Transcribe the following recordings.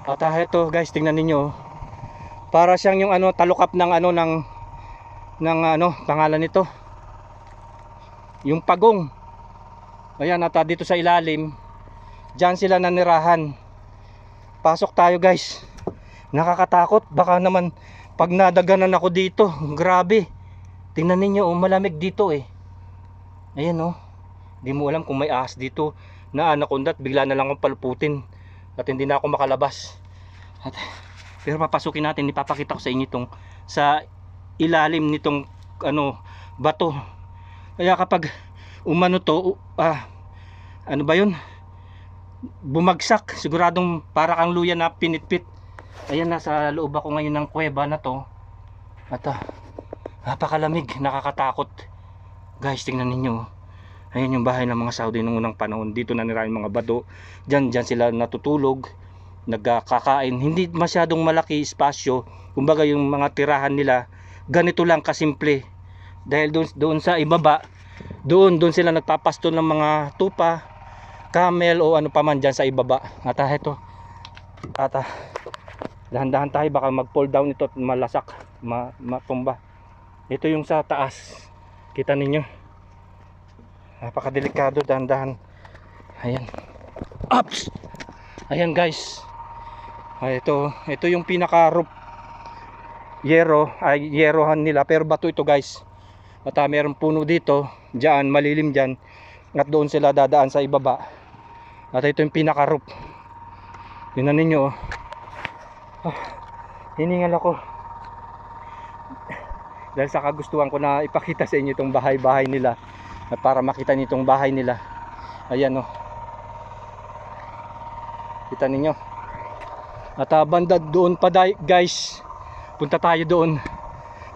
At ito guys, tingnan ninyo. Para siyang yung ano, talukap ng ano ng ano, pangalan nito. Yung pagong. Ayan, at dito sa ilalim, diyan sila nanirahan. Pasok tayo guys. Nakakatakot, baka naman pag nadaganan ako dito, grabe. Tingnan ninyo, oh, malamig dito eh. Ayan oh. Di mo alam kung may ahas dito na anaconda at bigla na lang akong paluputin at hindi na ako makalabas. At, pero papasukin natin, ipapakita ko sa inyo itong sa ilalim nitong ano, bato. Kaya kapag umano to, ano ba yun? Bumagsak, siguradong para kang luya na pinitpit. Ayan, nasa loob ako ngayon ng kuweba na to. At napakalamig, nakakatakot. Guys, tingnan ninyo. Ayan yung bahay ng mga Saudi noong unang panahon. Dito nanirahan yung mga bado. Diyan sila natutulog, nagkakain. Hindi masyadong malaki espasyo. Kumbaga yung mga tirahan nila, ganito lang kasimple. Dahil doon sa ibaba, doon sila nagpapasto ng mga tupa, camel o ano pa man dyan sa ibaba. At ito. At dahan-dahan tayo, baka mag-fall down ito at malasak, matumba. Ito yung sa taas. Kita ninyo. Napakadelikado, dahan-dahan. Ayan. Ups! Ayan guys. Ito yung pinaka roof. Yerohan nila, pero bato ito guys. At mayroong puno dito, diyan, malilim diyan. At doon sila dadaan sa ibaba. At ito yung pinaka roof. Tingnan ninyo. Hiningal ako. Dahil sa kagustuhan ko na ipakita sa inyo itong bahay-bahay nila. At para makita niyo itong bahay nila. Ayan oh. Kita ninyo. At banda doon pa guys. Punta tayo doon.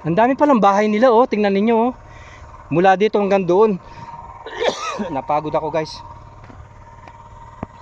Ang dami palang bahay nila oh. Tingnan ninyo oh. Mula dito hanggang doon. Napagod ako guys.